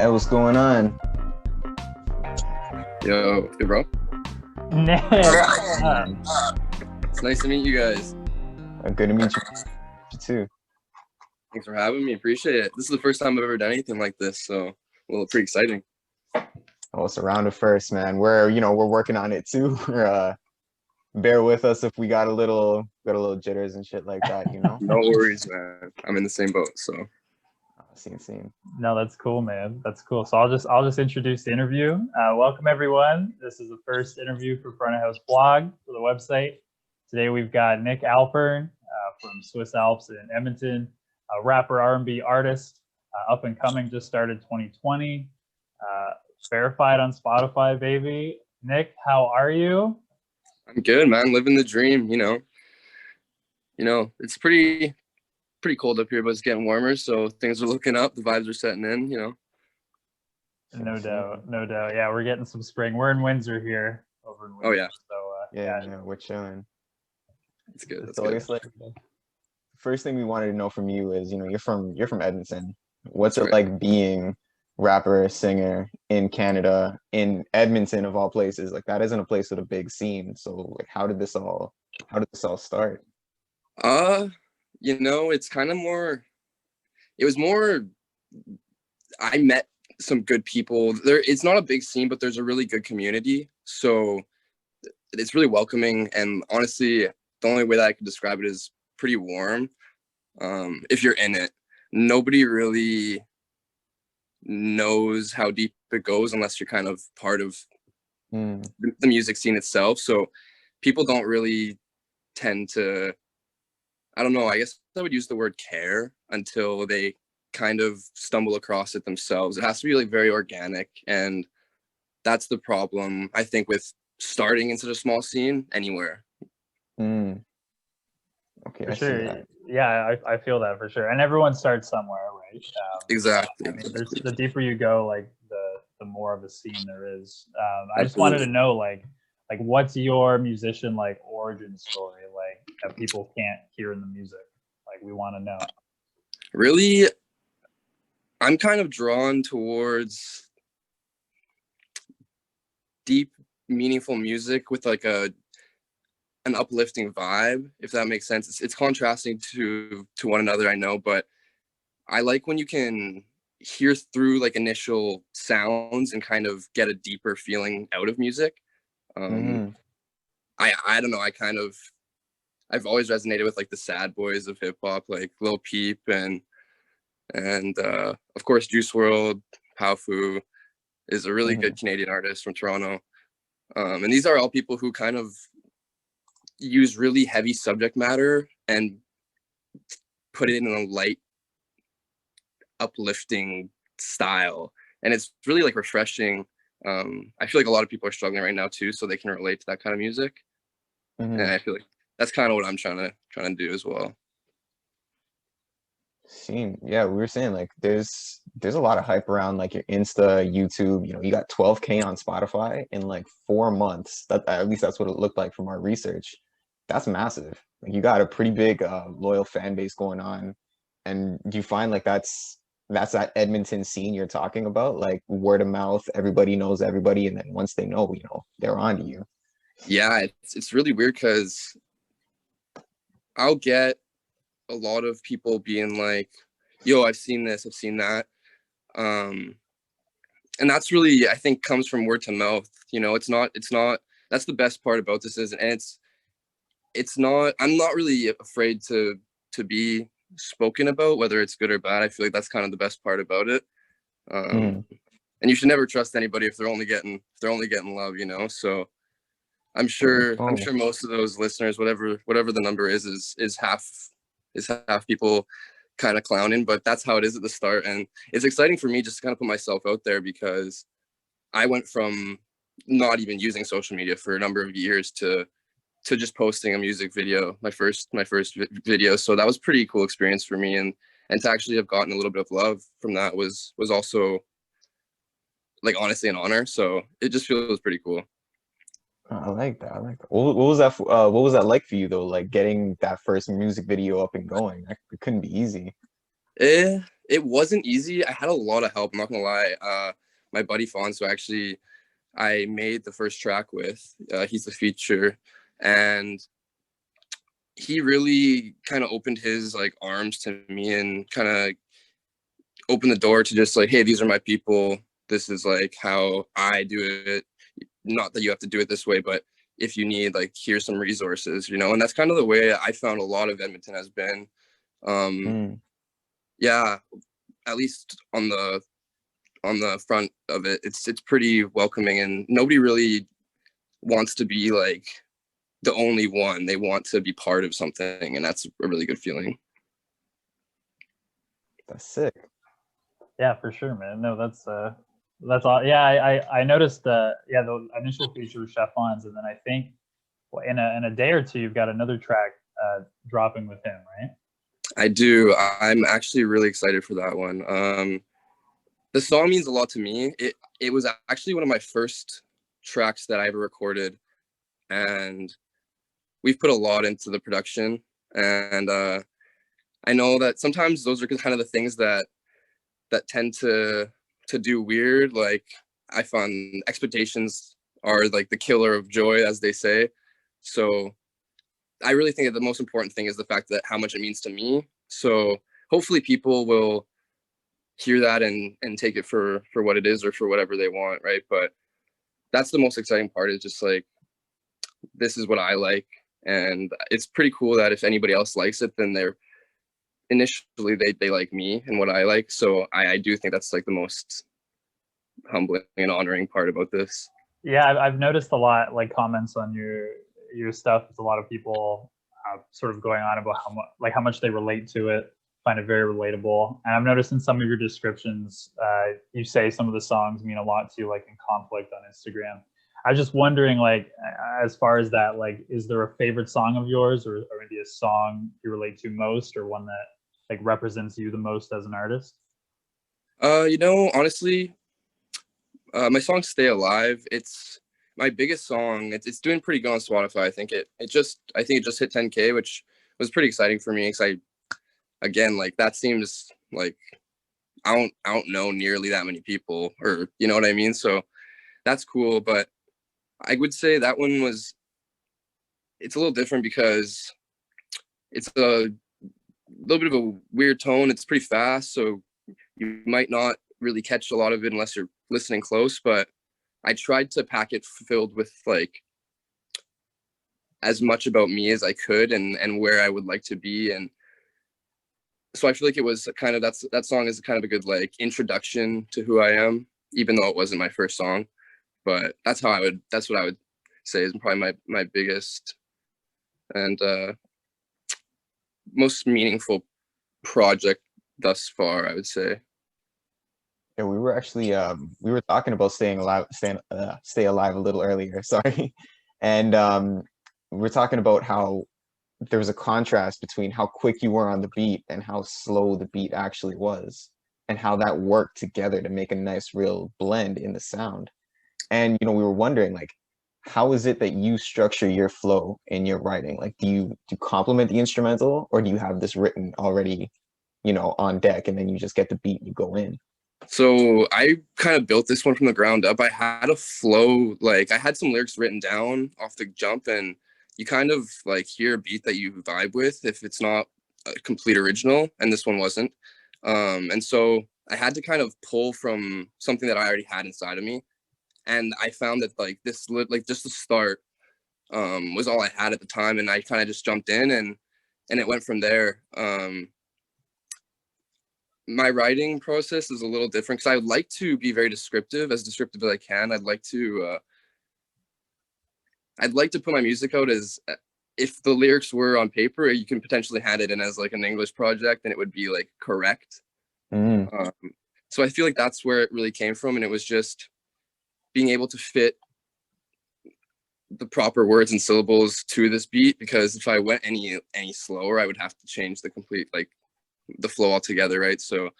Hey, what's going on? Yo, hey bro. Nick. It's nice to meet you guys. Good to meet you too. Thanks for having me. Appreciate it. This is the first time I've ever done anything like this, so pretty exciting. Oh, it's a round of first, man. We're working on it too. Bear with us if we got a little jitters and shit like that, you know. No worries, man. I'm in the same boat, so. Scene. No, that's cool, man. That's cool. So I'll just introduce the interview. Welcome everyone. This is the first interview for Front of House blog for the website. Today we've got Nick Alpern from Swiss Alps in Edmonton, a rapper, R&B artist, up and coming, just started 2020, verified on Spotify, baby. Nick, how are you? I'm good, man. Living the dream. It's pretty cold up here, but it's getting warmer, so things are looking up. The vibes are setting in. No doubt. Yeah, we're getting some spring. We're in Windsor here, over in Windsor. Oh yeah. So Yeah, we're chilling. It's good. That's so good. I guess like first thing we wanted to know from you is, you're from Edmonton. What's That's it like being rapper, singer in Canada, in Edmonton of all places? Like, that isn't a place with a big scene. So like, how did this all start? It's kind of more. It was more. I met some good people there. It's not a big scene, but there's a really good community. So it's really welcoming. And honestly, the only way that I could describe it is pretty warm. If you're in it, nobody really knows how deep it goes unless you're kind of part of the music scene itself. So people don't really tend to, I don't know, I guess I would use the word care until they kind of stumble across it themselves. It has to be like very organic, and that's the problem, I think, with starting in such a small scene anywhere. Okay, for sure. Yeah, I feel that for sure. And everyone starts somewhere, right? Exactly. I mean, the deeper you go, like the more of a scene there is. I just wanted to know, like what's your musician like origin story, like that people can't hear in the music? Like, we want to know. Really, I'm kind of drawn towards deep, meaningful music with like an uplifting vibe, if that makes sense. It's contrasting to one another, I know, but I like when you can hear through like initial sounds and kind of get a deeper feeling out of music. I don't know, I've always resonated with like the sad boys of hip hop, like Lil Peep and of course Juice WRLD. Powfu is a really good Canadian artist from Toronto. And these are all people who kind of use really heavy subject matter and put it in a light, uplifting style. And it's really like refreshing. I feel like a lot of people are struggling right now too, so they can relate to that kind of music. And I feel like that's kind of what I'm trying to do as well. Yeah, we were saying like there's a lot of hype around like your Insta, YouTube. You got 12K on Spotify in like 4 months. That, at least that's what it looked like from our research. That's massive. Like, you got a pretty big loyal fan base going on. And do you find like that's that Edmonton scene you're talking about, like word of mouth, everybody knows everybody, and then once they know, they're on to you? Yeah, it's really weird because I'll get a lot of people being like, yo, I've seen this, I've seen that. And that's really, I think, comes from word to mouth. It's not, that's the best part about this and it's not, I'm not really afraid to be spoken about, whether it's good or bad. I feel like that's kind of the best part about it. And you should never trust anybody if they're only getting love, so I'm sure most of those listeners, whatever the number is half people kind of clowning, but that's how it is at the start. And it's exciting for me just to kind of put myself out there, because I went from not even using social media for a number of years to just posting a music video, my first video. So that was a pretty cool experience for me, and to actually have gotten a little bit of love from that was also, like, honestly an honor. So it just feels pretty cool. I like that. What was that? What was that like for you though? Like, getting that first music video up and going? It couldn't be easy. It wasn't easy. I had a lot of help. I'm not gonna lie. My buddy Fonz, who actually I made the first track with, he's the feature, and he really kind of opened his like arms to me and kind of opened the door to just like, hey, these are my people. This is like how I do it. Not that you have to do it this way, but if you need, like, here's some resources, you know. And that's kind of the way I found a lot of Edmonton has been. Yeah, at least on the front of it, it's pretty welcoming, and nobody really wants to be like the only one. They want to be part of something, and that's a really good feeling. That's sick. Yeah, for sure, man. No, that's all. Yeah, I noticed the initial feature was Chef Fonz, and then I think in a day or two you've got another track dropping with him, right? I do. I'm actually really excited for that one. The song means a lot to me. It was actually one of my first tracks that I ever recorded, and we've put a lot into the production. And I know that sometimes those are kind of the things that tend to do weird. Like, I find expectations are like the killer of joy, as they say. So I really think that the most important thing is the fact that how much it means to me. So hopefully people will hear that and take it for what it is, or for whatever they want, right? But that's the most exciting part, is just like, this is what I like, and it's pretty cool that if anybody else likes it, then they're initially they like me and what I like. So I do think that's like the most humbling and honoring part about this. Yeah, I've noticed a lot, like, comments on your stuff. It's a lot of people sort of going on about how much they relate to it, find it very relatable. And I've noticed in some of your descriptions, you say some of the songs mean a lot to you, like in Conflict on Instagram. I was just wondering, like, as far as that, like, is there a favorite song of yours, or maybe a song you relate to most, or one that like represents you the most as an artist? Honestly, my song "Stay Alive," it's my biggest song. It's doing pretty good on Spotify. I think it just hit 10K, which was pretty exciting for me, because again, like, that seems like I don't know nearly that many people, or you know what I mean? So that's cool. But I would say that one it's a little different, because it's a little bit of a weird tone. It's pretty fast, so you might not really catch a lot of it unless you're listening close. But I tried to pack it filled with like as much about me as I could, and where I would like to be. And so I feel like it was kind of, that song is kind of a good like introduction to who I am, even though it wasn't my first song. But that's what I would say is probably my biggest and most meaningful project thus far, I would say. Yeah, we were actually we were talking about stay alive a little earlier. Sorry, and we were talking about how there was a contrast between how quick you were on the beat and how slow the beat actually was, and how that worked together to make a nice real blend in the sound. And we were wondering, like, how is it that you structure your flow in your writing? Like, do you complement the instrumental, or do you have this written already, on deck, and then you just get the beat and you go in? So I kind of built this one from the ground up. I had a flow, like I had some lyrics written down off the jump, and you kind of like hear a beat that you vibe with if it's not a complete original, and this one wasn't. And so I had to kind of pull from something that I already had inside of me. And I found that like just the start was all I had at the time, and I kind of just jumped in, and it went from there. My writing process is a little different, because I would like to be very descriptive as I can. I'd like to put my music out as, if the lyrics were on paper, you can potentially hand it in as like an English project and it would be like correct. So I feel like that's where it really came from, and it was just being able to fit the proper words and syllables to this beat, because if I went any slower, I would have to change the complete like the flow altogether, right? So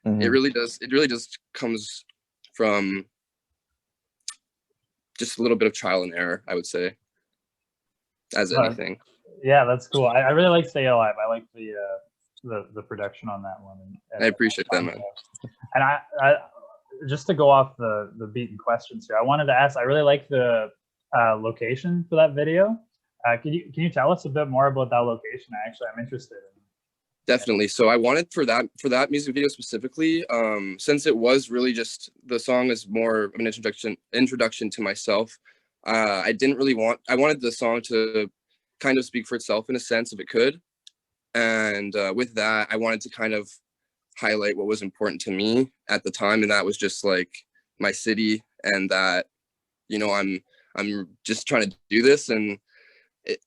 it really just comes from just a little bit of trial and error, I would say, as anything. Yeah, that's cool. I really like Stay Alive. I like the production on that one. I appreciate that, man. And I just to go off the beaten questions here, I wanted to ask. I really like the location for that video. Can you tell us a bit more about that location? I'm interested in. Definitely. So I wanted for that music video specifically, since it was really just, the song is more of an introduction to myself. I wanted the song to kind of speak for itself in a sense, if it could. And with that, I wanted to kind of highlight what was important to me at the time, and that was just like my city, and that, you know, I'm just trying to do this, and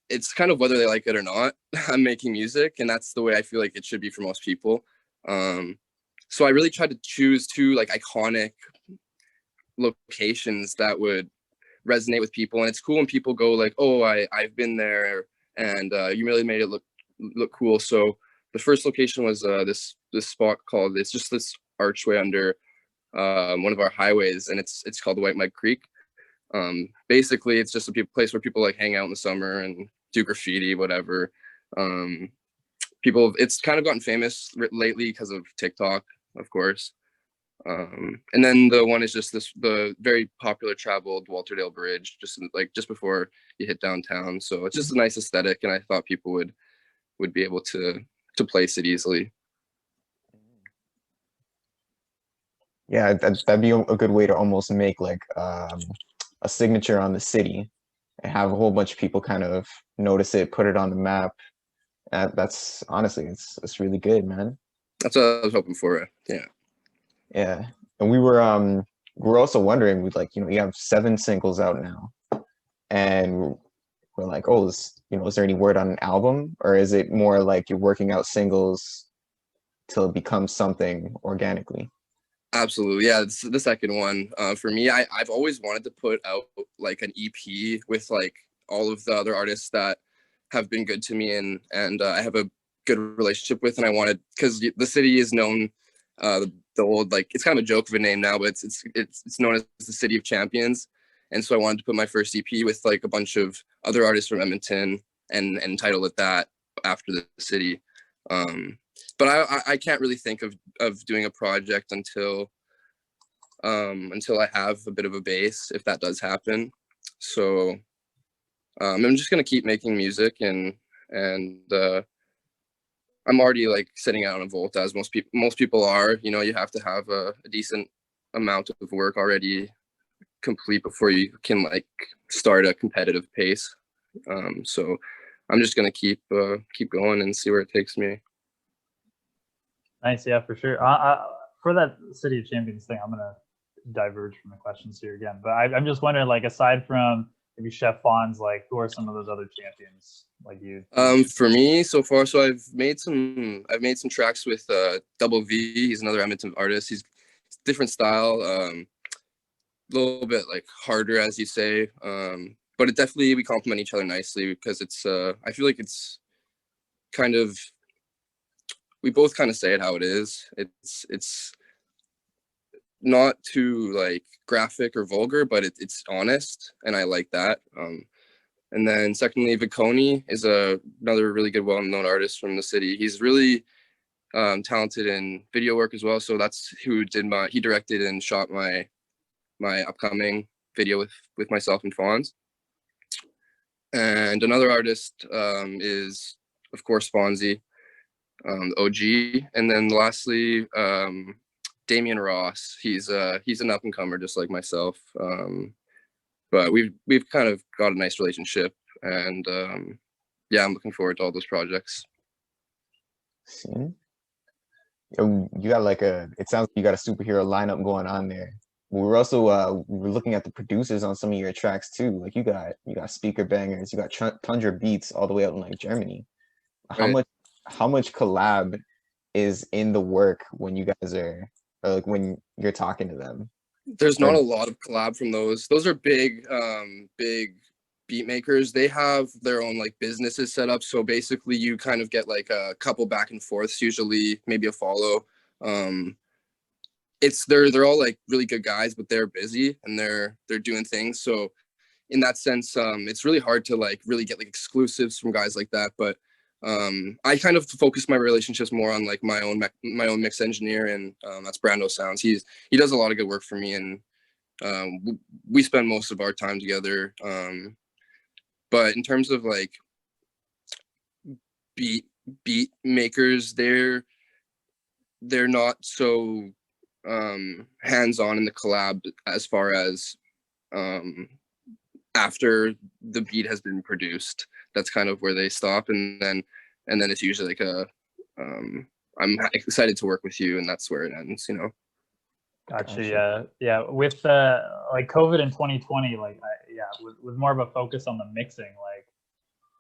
it's kind of whether they like it or not. I'm making music, and that's the way I feel like it should be for most people. So I really tried to choose two like iconic locations that would resonate with people, and it's cool when people go like, "Oh, I've been there," and you really made it look cool. So the first location was this spot called, it's just this archway under one of our highways, and it's called the White Mud Creek. Basically, it's just a place where people like hang out in the summer and do graffiti, whatever. It's kind of gotten famous lately because of TikTok, of course. And then the one is just the very popular traveled Walterdale Bridge, just before you hit downtown. So it's just a nice aesthetic, and I thought people would be able to place it easily. Yeah, that'd be a good way to almost make like a signature on the city and have a whole bunch of people kind of notice it, put it on the map. That's honestly, it's really good, man. That's what I was hoping for. Yeah. And we're also wondering, with like, you know, you have 7 singles out now, and we're like, oh, is there any word on an album, or is it more like you're working out singles till it becomes something organically? Absolutely. Yeah, it's the second one. For me, I've always wanted to put out like an EP with like all of the other artists that have been good to me, and I have a good relationship with, and I wanted, because the city is known, the old, like, it's kind of a joke of a name now, but it's known as the City of Champions. And so I wanted to put my first EP with like a bunch of other artists from Edmonton and title it that after the city. But I can't really think of doing a project until I have a bit of a base, if that does happen. So I'm just gonna keep making music, and I'm already like setting out on a Volt, as most people are. You know, you have to have a decent amount of work already complete before you can like start a competitive pace. So I'm just gonna keep going and see where it takes me. Nice, yeah, for sure. For that City of Champions thing, I'm gonna diverge from the questions here again, but I'm just wondering, like, aside from maybe Chef Fawn's, like, who are some of those other champions like you? For me so far, so I've made some tracks with Double V. He's another Edmonton artist. He's different style, a little bit like harder, as you say, but it definitely, we complement each other nicely, because it's I feel like it's kind of, we both kind of say it how it is. It's not too like graphic or vulgar, but it's honest, and I like that. And then secondly, Viconi is another really good, well-known artist from the city. He's really talented in video work as well. So that's who he directed and shot my upcoming video with myself and Fawns. And another artist is, of course, Fonzie, OG. And then lastly, Damian Ross. He's an up and comer, just like myself. But we've kind of got a nice relationship, and yeah, I'm looking forward to all those projects. See? You got like it sounds like you got a superhero lineup going on there. We're also we're looking at the producers on some of your tracks too. Like you got Speaker Bangers, you got Tundra Beats all the way out in like Germany. Right. How much collab is in the work when you guys are, or like when you're talking to them? There's not a lot of collab from those. Those are big beat makers. They have their own like businesses set up. So basically you kind of get like a couple back and forths, usually maybe a follow. They're all like really good guys, but they're busy and they're doing things. So in that sense, it's really hard to like really get like exclusives from guys like that. But I kind of focus my relationships more on like my own mix engineer, and that's Brando Sounds. He does a lot of good work for me, and we spend most of our time together. But in terms of like beat makers, they're not so hands-on in the collab as far as after the beat has been produced. That's kind of where they stop, and then it's usually like a I'm excited to work with you, and that's where it ends, you know. Gotcha. Yeah. With like COVID in 2020, like with more of a focus on the mixing,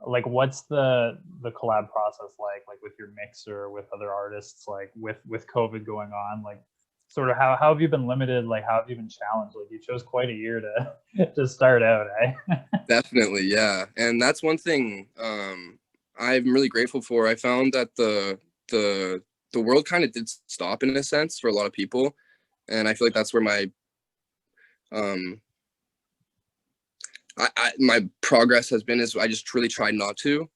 like what's the collab process like with your mixer, with other artists, like with COVID going on, like sort of how have you been limited, like how have you been challenged? Like you chose quite a year to start out, eh? Definitely, yeah. And that's one thing I'm really grateful for. I found that the world kind of did stop in a sense for a lot of people, and I feel like that's where my my progress has been, is I just really tried not to,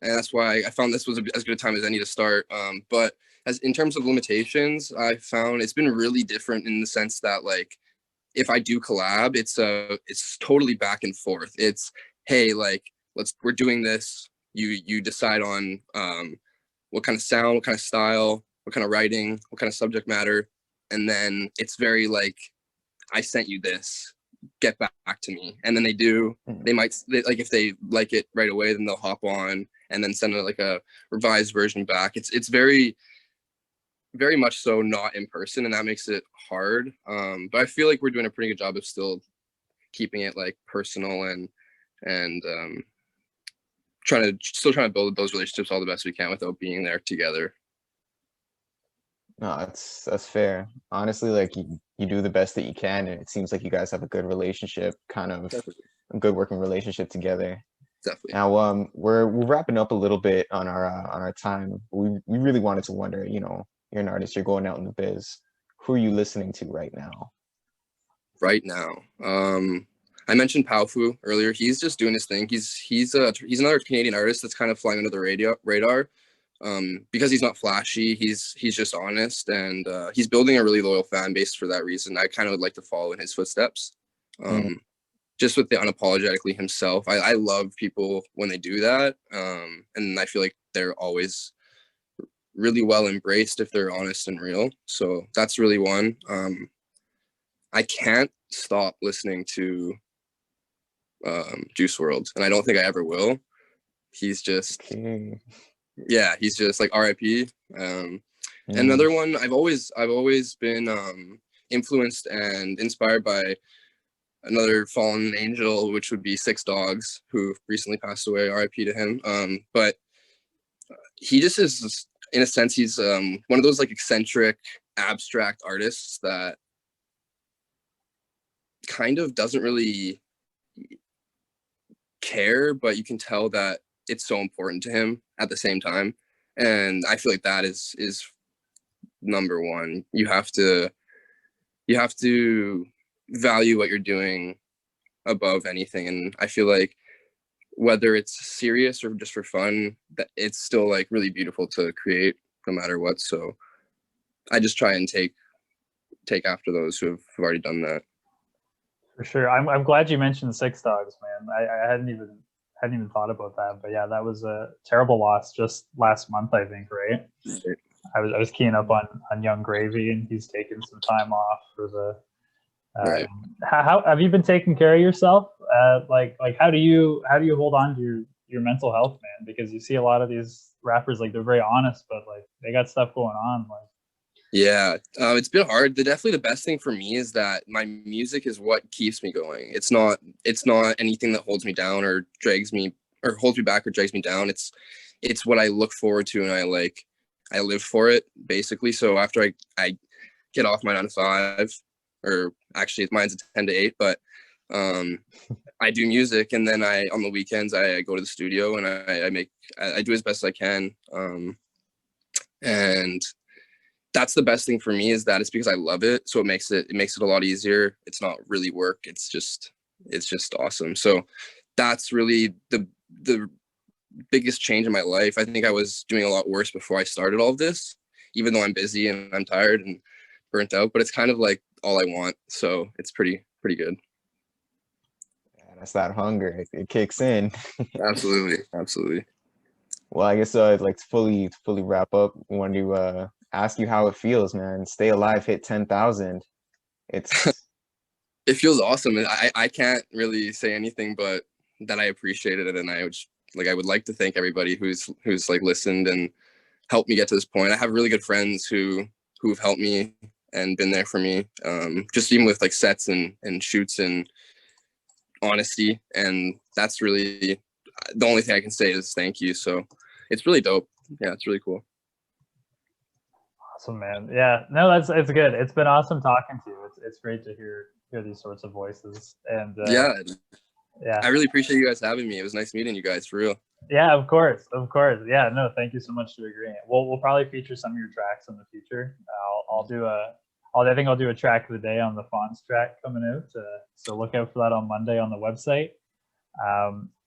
and that's why I found this was as good a time as any to start. But as in terms of limitations, I found it's been really different in the sense that like if I do collab, it's totally back and forth. It's, hey, like we're doing this. You decide on what kind of sound, what kind of style, what kind of writing, what kind of subject matter, and then it's very like, I sent you this, get back to me. And then they might like, if they like it right away, then they'll hop on and then send like a revised version back. It's very, very much so not in person, and that makes it hard. But I feel like we're doing a pretty good job of still keeping it like personal and trying to build those relationships all the best we can without being there together. No, that's fair. Honestly, like you do the best that you can, and it seems like you guys have a good relationship, kind of Definitely. a good working relationship together. Definitely. Now, we're wrapping up a little bit on our time. We really wanted to wonder, you know, you're an artist, you're going out in the biz. Who are you listening to right now? Right now, I mentioned Paufu earlier. He's just doing his thing. He's another Canadian artist that's kind of flying under the radar. Because he's not flashy, he's just honest, and he's building a really loyal fan base for that reason. I kind of would like to follow in his footsteps, just with the unapologetically himself. I love people when they do that, and I feel like they're always really well embraced if they're honest and real. So that's really one. I can't stop listening to Juice WRLD, and I don't think I ever will. He's just yeah, he's just like RIP. Another one, I've always been influenced and inspired by another fallen angel, which would be Six Dogs, who recently passed away. RIP to him. But he just is, in a sense, he's one of those like eccentric, abstract artists that kind of doesn't really care, but you can tell that it's so important to him at the same time. And I feel like that is number one. You have to value what you're doing above anything. And I feel like whether it's serious or just for fun, that it's still like really beautiful to create no matter what. So I just try and take after those who have already done that. For sure. I'm glad you mentioned Six Dogs, man. I hadn't even thought about that, but yeah, that was a terrible loss just last month, I think, right? I was keying up on Young Gravy, and he's taken some time off for the Right. How have you been taking care of yourself? Like how do you hold on to your mental health, man? Because you see a lot of these rappers, like they're very honest, but like they got stuff going on. Like, yeah, it's been hard. Definitely the best thing for me is that my music is what keeps me going. It's not anything that holds me down or drags me or holds me back or drags me down. It's what I look forward to, and I live for it basically. So after I get off my 9 to 5, or actually mine's a 10 to 8, but I do music, and then on the weekends I go to the studio and I do as best as I can, and that's the best thing for me, is that it's because I love it, so it makes it a lot easier. It's not really work, it's just awesome. So that's really the biggest change in my life. I think I was doing a lot worse before I started all of this, even though I'm busy and I'm tired and burnt out, but it's kind of like all I want. So it's pretty good. Yeah, that's that hunger. It kicks in. Absolutely. Well, I guess like to fully wrap up, I wanted to ask you how it feels, man. Stay alive, hit 10,000. It's It feels awesome. I can't really say anything but that I appreciated it, and I would like to thank everybody who's like listened and helped me get to this point. I have really good friends who've helped me and been there for me, just even with like sets and shoots and honesty, and that's really the only thing I can say is thank you. So it's really dope. Yeah, it's really cool. Awesome, man. Yeah, no, it's good. It's been awesome talking to you. It's great to hear these sorts of voices. And yeah, yeah, I really appreciate you guys having me. It was nice meeting you guys, for real. Yeah, of course. Yeah, no, thank you so much for agreeing. We'll probably feature some of your tracks in the future. I think I'll do a track of the day on the Fonts track coming out. So look out for that on Monday on the website.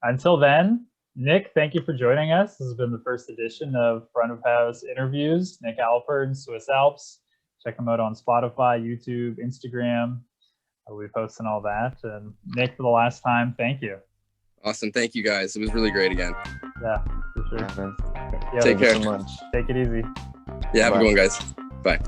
Until then, Nick, thank you for joining us. This has been the first edition of Front of House Interviews. Nick Alford, Swiss Alps. Check him out on Spotify, YouTube, Instagram. We'll be posting all that. And Nick, for the last time, thank you. Awesome. Thank you, guys. It was really great again. Yeah, for sure. yeah, man. Yeah, Take care. So much. Take it easy. Yeah, have a good one, guys. Bye.